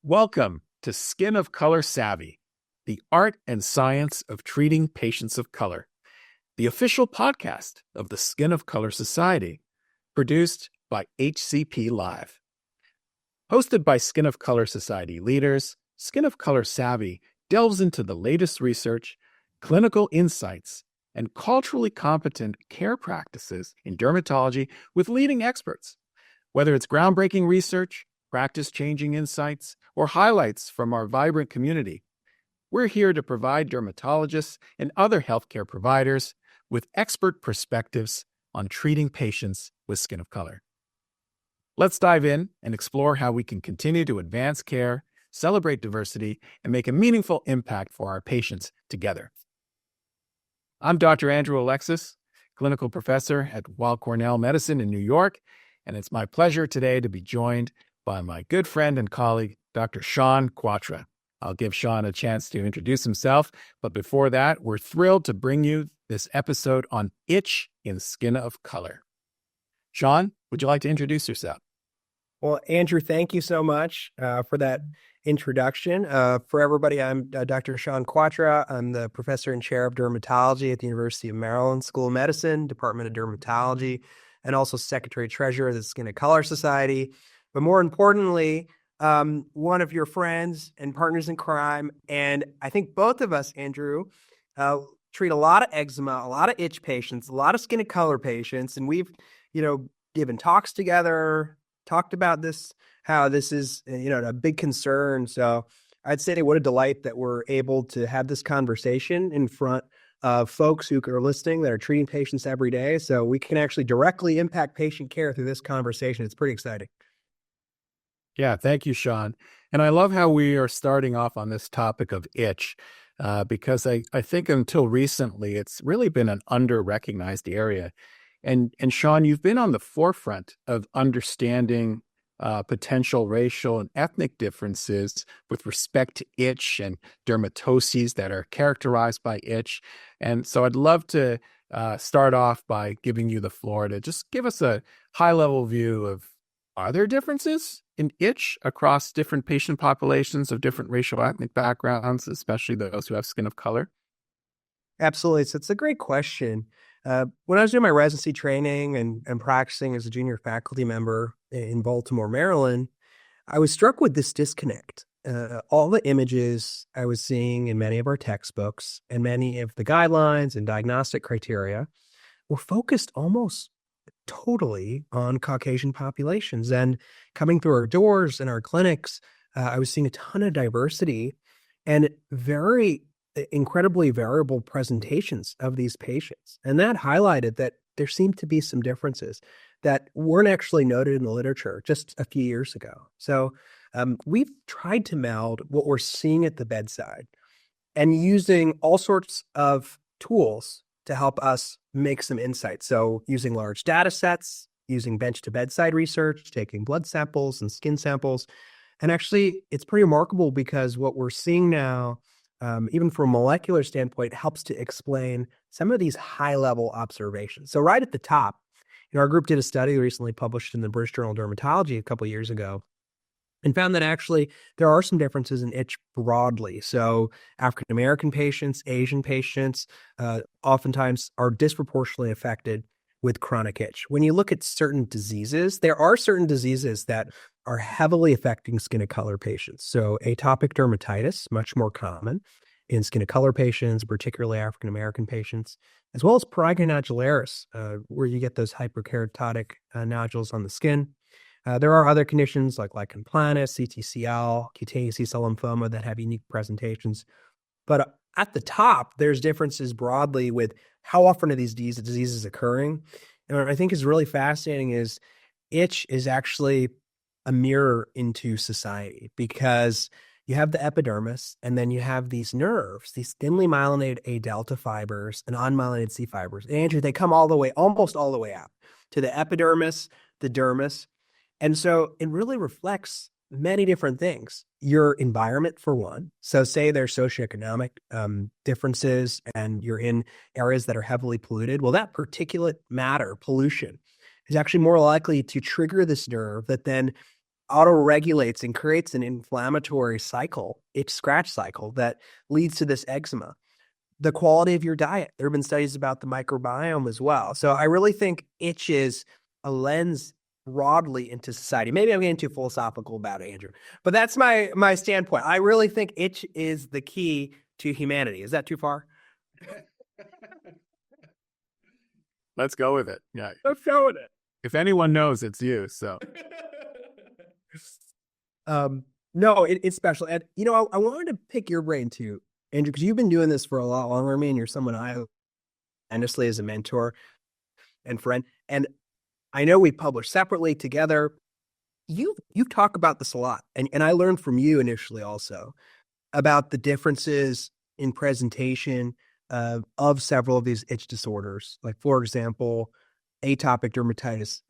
Welcome to Skin of Color Savvy, the art and science of treating patients of color, the official podcast of the Skin of Color Society, produced by HCP Live. Hosted by Skin of Color Society leaders, Skin of Color Savvy delves into the latest research, clinical insights, and culturally competent care practices in dermatology with leading experts. Whether it's groundbreaking research, practice-changing insights, or highlights from our vibrant community, we're here to provide dermatologists and other healthcare providers with expert perspectives on treating patients with skin of color. Let's dive in and explore how we can continue to advance care, celebrate diversity, and make a meaningful impact for our patients together. I'm Dr. Andrew Alexis, clinical professor at Weill Cornell Medicine in New York, and it's my pleasure today to be joined by my good friend and colleague, Dr. Shawn Kwatra. I'll give Shawn a chance to introduce himself, but before that, we're thrilled to bring you this episode on itch in skin of color. Shawn, would you like to introduce yourself? Well, Andrew, thank you so much for that introduction. For everybody, I'm Dr. Shawn Kwatra. I'm the professor and chair of dermatology at the University of Maryland School of Medicine, Department of Dermatology, and also secretary-treasurer of the Skin of Color Society. But more importantly, one of your friends and partners in crime. And I think both of us, Andrew, treat a lot of eczema, a lot of itch patients, a lot of skin of color patients. And we've, given talks together, talked about this, how this is, a big concern. So I'd say what a delight that we're able to have this conversation in front of folks who are listening that are treating patients every day. So we can actually directly impact patient care through this conversation. It's pretty exciting. Yeah, thank you, Shawn. And I love how we are starting off on this topic of itch, because I think until recently, it's really been an under-recognized area. And Shawn, you've been on the forefront of understanding potential racial and ethnic differences with respect to itch and dermatoses that are characterized by itch. And so I'd love to start off by giving you the floor to just give us a high-level view of, are there differences in itch across different patient populations of different racial ethnic backgrounds, especially those who have skin of color? Absolutely. So it's a great question. When I was doing my residency training and practicing as a junior faculty member in Baltimore, Maryland, I was struck with this disconnect. All the images I was seeing in many of our textbooks and many of the guidelines and diagnostic criteria were focused almost totally on Caucasian populations. And coming through our doors and our clinics, I was seeing a ton of diversity and very incredibly variable presentations of these patients. And that highlighted that there seemed to be some differences that weren't actually noted in the literature just a few years ago. So we've tried to meld what we're seeing at the bedside and using all sorts of tools to help us make some insights. So using large data sets, using bench to bedside research, taking blood samples and skin samples. And actually, it's pretty remarkable because what we're seeing now, even from a molecular standpoint, helps to explain some of these high-level observations. So right at the top, our group did a study recently published in the British Journal of Dermatology a couple of years ago and found that actually there are some differences in itch broadly. So African-American patients, Asian patients, oftentimes are disproportionately affected with chronic itch. When you look at certain diseases, there are certain diseases that are heavily affecting skin of color patients. So atopic dermatitis, much more common in skin of color patients, particularly African-American patients, as well as prurigo nodularis, where you get those hyperkeratotic nodules on the skin. There are other conditions like lichen planus, CTCL, cutaneous T-cell lymphoma that have unique presentations. But at the top, there's differences broadly with how often are these diseases occurring. And what I think is really fascinating is itch is actually a mirror into society because you have the epidermis and then you have these nerves, these thinly myelinated A delta fibers and unmyelinated C fibers. And Andrew, they come almost all the way out to the epidermis, the dermis. And so it really reflects many different things. Your environment, for one. So say there's socioeconomic differences and you're in areas that are heavily polluted. Well, that particulate matter, pollution, is actually more likely to trigger this nerve that then auto-regulates and creates an inflammatory cycle, itch scratch cycle that leads to this eczema. The quality of your diet. There have been studies about the microbiome as well. So I really think itch is a lens broadly into society. Maybe I'm getting too philosophical about it, Andrew, but that's my standpoint. I really think itch is the key to humanity. Is that too far? Let's go with it. Yeah. Let's go with it. If anyone knows, it's you. So, No, it's special. And, I wanted to pick your brain too, Andrew, because you've been doing this for a lot longer than me, and you're someone I honestly as a mentor and friend. And I know we published separately together. You've talked about this a lot. And I learned from you initially also about the differences in presentation of several of these itch disorders. Like, for example, atopic dermatitis.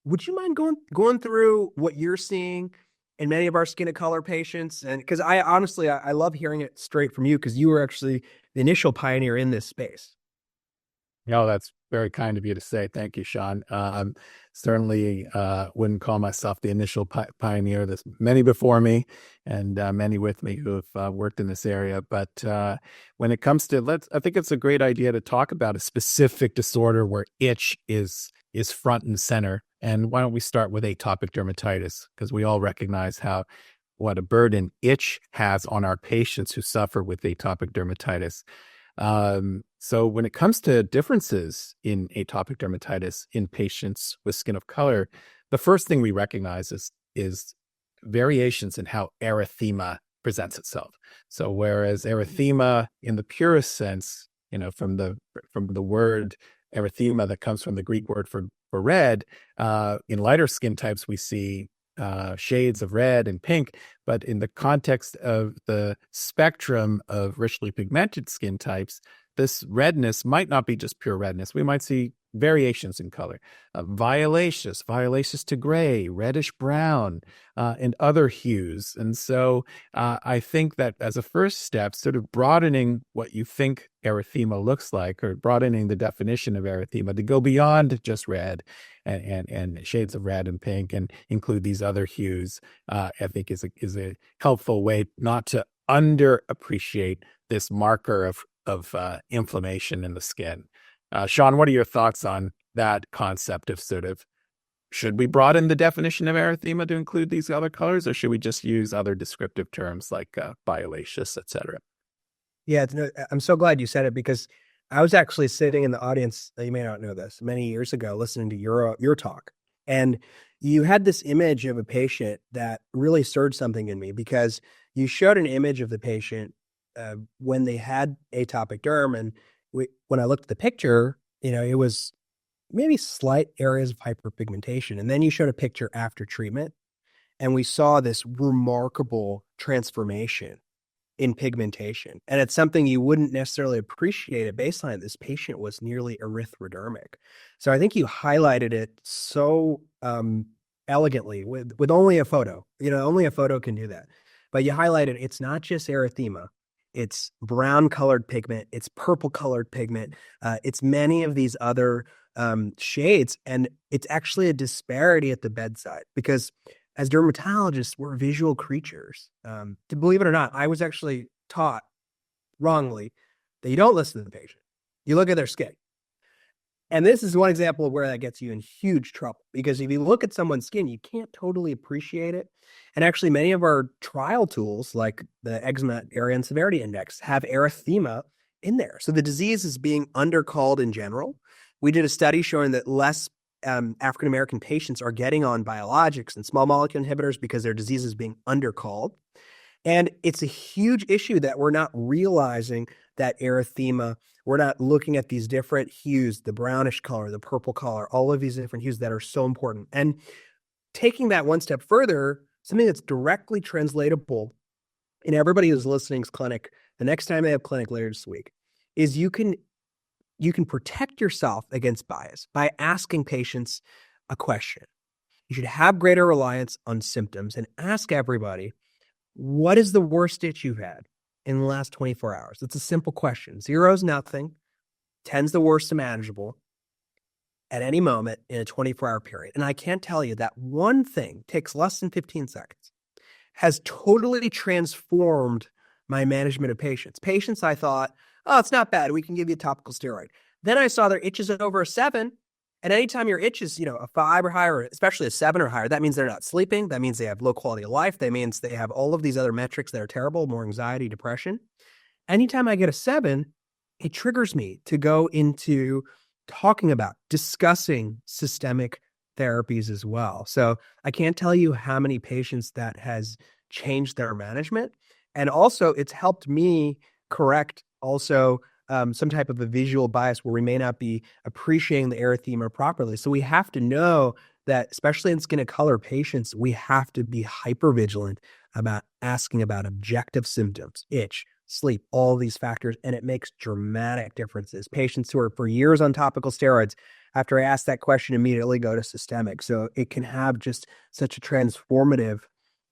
Would you mind going through what you're seeing in many of our skin of color patients? And because I honestly love hearing it straight from you, because you were actually the initial pioneer in this space. no, that's very kind of you to say. Thank you, Shawn. Certainly wouldn't call myself the initial pioneer. There's many before me and many with me who have worked in this area. But when it comes to, I think it's a great idea to talk about a specific disorder where itch is front and center. And why don't we start with atopic dermatitis? Because we all recognize what a burden itch has on our patients who suffer with atopic dermatitis. So when it comes to differences in atopic dermatitis in patients with skin of color, the first thing we recognize is variations in how erythema presents itself. So whereas erythema in the purest sense, from the word erythema that comes from the Greek word for red, in lighter skin types, we see shades of red and pink, but in the context of the spectrum of richly pigmented skin types, this redness might not be just pure redness. We might see variations in color, violaceous to gray, reddish brown, and other hues. And so I think that as a first step, sort of broadening what you think erythema looks like, or broadening the definition of erythema to go beyond just red and shades of red and pink and include these other hues, I think is a helpful way not to underappreciate this marker of inflammation in the skin. Shawn, what are your thoughts on that concept of sort of, should we broaden the definition of erythema to include these other colors, or should we just use other descriptive terms like violaceous, et cetera? Yeah, I'm so glad you said it, because I was actually sitting in the audience, you may not know this, many years ago, listening to your talk. And you had this image of a patient that really stirred something in me, because you showed an image of the patient when they had atopic derm. And when I looked at the picture, it was maybe slight areas of hyperpigmentation. And then you showed a picture after treatment, and we saw this remarkable transformation in pigmentation. And it's something you wouldn't necessarily appreciate at baseline. This patient was nearly erythrodermic. So I think you highlighted it so elegantly with only a photo. Only a photo can do that. But you highlighted it's not just erythema. It's brown colored pigment. It's purple colored pigment. It's many of these other shades. And it's actually a disparity at the bedside, because as dermatologists, we're visual creatures. To believe it or not, I was actually taught wrongly that you don't listen to the patient. You look at their skin. And this is one example of where that gets you in huge trouble, because if you look at someone's skin, you can't totally appreciate it. And actually, many of our trial tools, like the Eczema Area and Severity Index, have erythema in there. So the disease is being undercalled in general. We did a study showing that less African-American patients are getting on biologics and small molecule inhibitors because their disease is being undercalled. And it's a huge issue that we're not realizing that erythema, we're not looking at these different hues, the brownish color, the purple color, all of these different hues that are so important. And taking that one step further, something that's directly translatable in everybody who's listening's clinic, the next time they have clinic later this week, is you can protect yourself against bias by asking patients a question. You should have greater reliance on symptoms and ask everybody, what is the worst itch you've had in the last 24 hours? It's a simple question. 0 is nothing. 10's the worst and manageable. at any moment in a 24-hour period. And I can't tell you that one thing takes less than 15 seconds, has totally transformed my management of patients. Patients I thought, oh, it's not bad. We can give you a topical steroid. Then I saw their itch is over a 7. And anytime your itch is, a 5 or higher, especially a 7 or higher, that means they're not sleeping. That means they have low quality of life. That means they have all of these other metrics that are terrible, more anxiety, depression. Anytime I get a 7, it triggers me to go into talking about, discussing systemic therapies as well. So I can't tell you how many patients that has changed their management. And also it's helped me correct also some type of a visual bias where we may not be appreciating the erythema properly. So we have to know that, especially in skin of color patients, we have to be hyper vigilant about asking about objective symptoms, itch, sleep, all these factors, and it makes dramatic differences. Patients who are for years on topical steroids, after I ask that question, immediately go to systemic. So it can have just such a transformative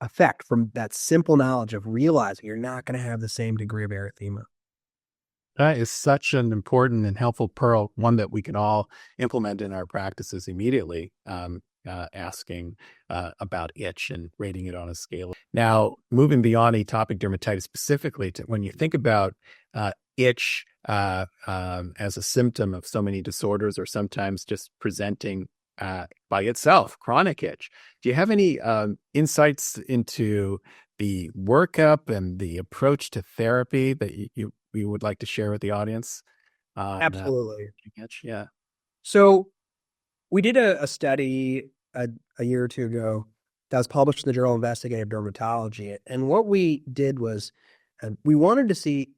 effect from that simple knowledge of realizing you're not going to have the same degree of erythema. That is such an important and helpful pearl, one that we can all implement in our practices immediately, asking about itch and rating it on a scale. Now, moving beyond atopic dermatitis specifically, when you think about itch as a symptom of so many disorders, or sometimes just presenting by itself, chronic itch, do you have any insights into the workup and the approach to therapy that you would like to share with the audience? Absolutely. Yeah. So we did a study a year or two ago that was published in the Journal of Investigative Dermatology. And what we did was we wanted to see,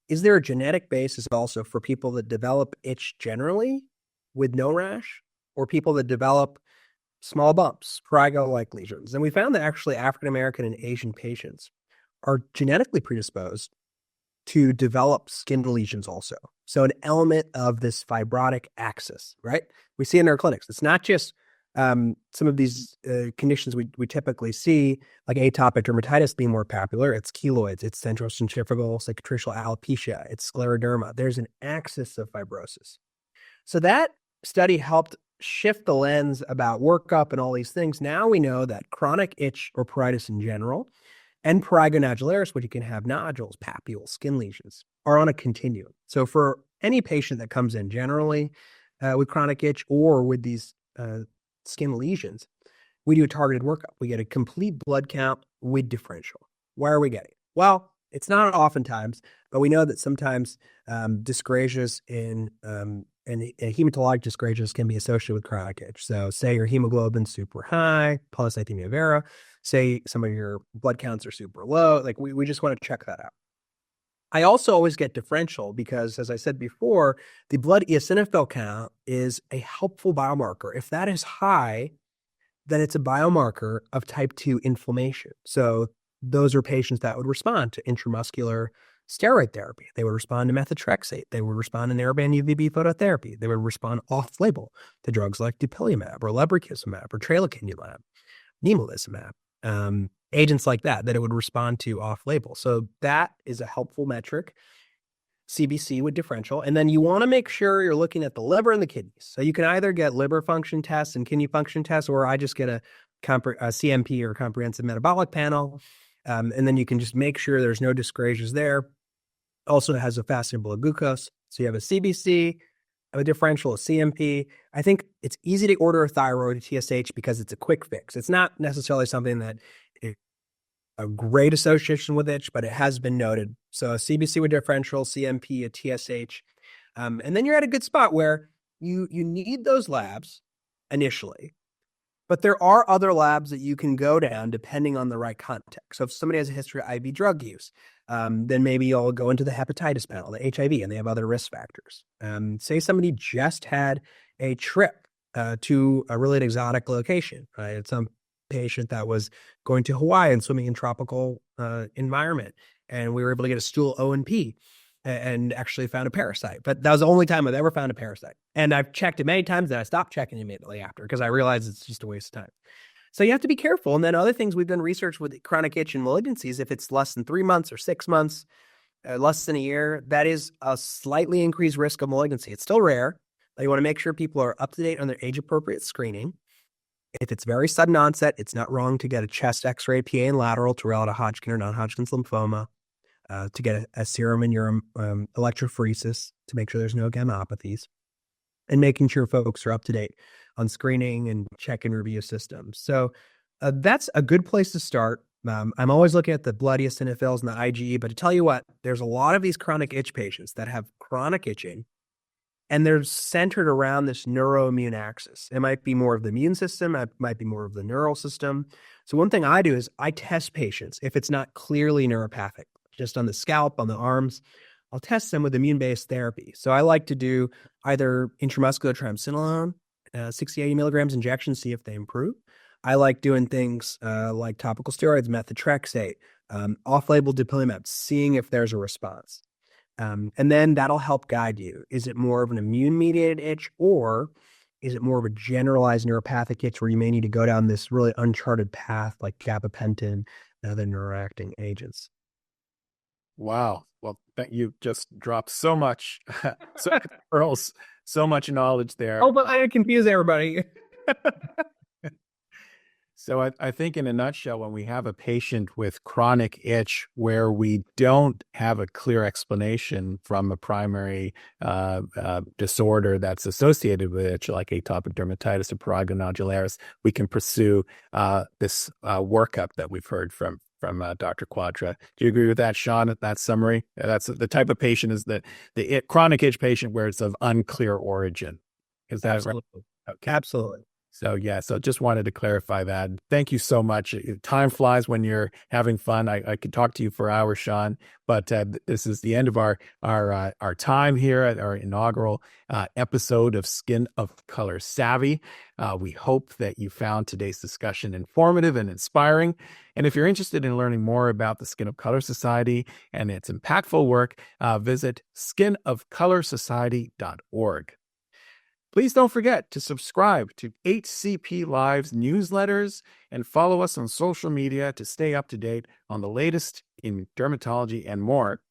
is there a genetic basis also for people that develop itch generally with no rash, or people that develop small bumps, prurigo-like lesions? And we found that actually African-American and Asian patients are genetically predisposed to develop skin lesions also. So an element of this fibrotic axis, right? We see in our clinics. It's not just some of these conditions we typically see, like atopic dermatitis being more popular. It's keloids, it's centrocentrifugal cicatricial alopecia, it's scleroderma. There's an axis of fibrosis. So that study helped shift the lens about workup and all these things. Now we know that chronic itch or pruritus in general, and prurigo nodularis, which you can have nodules, papules, skin lesions, are on a continuum. So for any patient that comes in generally with chronic itch or with these skin lesions, we do a targeted workup. We get a complete blood count with differential. Why are we getting it? Well, it's not oftentimes, but we know that sometimes dyscrasias and hematologic dyscrasias can be associated with chronic itch. So say your hemoglobin's super high, polycythemia vera, say some of your blood counts are super low, like we just want to check that out. I also always get differential because, as I said before, the blood eosinophil count is a helpful biomarker. If that is high, then it's a biomarker of type 2 inflammation. So those are patients that would respond to intramuscular steroid therapy. They would respond to methotrexate. They would respond to narrowband UVB phototherapy. They would respond off-label to drugs like dupilumab or lebrikizumab or tralokinumab, nemolizumab, agents like that it would respond to off-label. So that is a helpful metric, CBC with differential. And then you want to make sure you're looking at the liver and the kidneys. So you can either get liver function tests and kidney function tests, or I just get a CMP or comprehensive metabolic panel. And then you can just make sure there's no dyscrasias there. Also has a fasting blood glucose. So you have a CBC, a differential, a CMP. I think it's easy to order a thyroid, a TSH, because it's a quick fix. It's not necessarily something that is a great association with itch, but it has been noted. So a CBC with differential, CMP, a TSH. And then you're at a good spot where you need those labs initially. But there are other labs that you can go down depending on the right context. So if somebody has a history of IV drug use, then maybe you'll go into the hepatitis panel, the HIV, and they have other risk factors. Say somebody just had a trip to a really exotic location, right? It's some patient that was going to Hawaii and swimming in tropical environment, and we were able to get a stool O&P and actually found a parasite. But that was the only time I've ever found a parasite. And I've checked it many times, and I stopped checking immediately after because I realized it's just a waste of time. So you have to be careful. And then other things, we've done research with chronic itch and malignancies. If it's less than 3 months or 6 months, less than a year, that is a slightly increased risk of malignancy. It's still rare, You want to make sure people are up to date on their age-appropriate screening. If it's very sudden onset, it's not wrong to get a chest x-ray, PA and lateral to rule out a Hodgkin or non-Hodgkin's lymphoma, to get a serum and urine electrophoresis to make sure there's no gammopathies, and making sure folks are up to date on screening and check and review systems. So that's a good place to start. I'm always looking at the blood eosinophils and the IgE, but to tell you what, there's a lot of these chronic itch patients that have chronic itching, and they're centered around this neuroimmune axis. It might be more of the immune system, it might be more of the neural system. So one thing I do is I test patients if it's not clearly neuropathic, just on the scalp, on the arms. I'll test them with immune-based therapy. So I like to do either intramuscular triamcinolone, 60, 80 milligrams injection, see if they improve. I like doing things like topical steroids, methotrexate, off-label dupilumab, seeing if there's a response. And then that'll help guide you. Is it more of an immune-mediated itch, or is it more of a generalized neuropathic itch where you may need to go down this really uncharted path like gabapentin and other neuroacting agents? Wow. Well, you just dropped so much, pearls, so much knowledge there. Oh, but I confuse everybody. So I think in a nutshell, when we have a patient with chronic itch where we don't have a clear explanation from a primary disorder that's associated with itch, like atopic dermatitis or prurigo nodularis, we can pursue this workup that we've heard from Dr. Kwatra. Do you agree with that, Shawn, that summary? That's the type of patient is the chronic itch patient where it's of unclear origin. Is that Absolutely. right? Okay. Absolutely. So just wanted to clarify that. Thank you so much. Time flies when you're having fun. I could talk to you for hours, Shawn, but this is the end of our time here at our inaugural episode of Skin of Color Savvy. We hope that you found today's discussion informative and inspiring. And if you're interested in learning more about the Skin of Color Society and its impactful work, visit skinofcolorsociety.org. Please don't forget to subscribe to HCP Live's newsletters and follow us on social media to stay up to date on the latest in dermatology and more.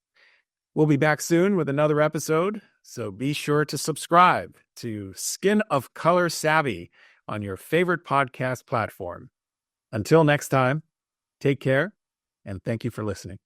We'll be back soon with another episode, so be sure to subscribe to Skin of Color Savvy on your favorite podcast platform. Until next time, take care, and thank you for listening.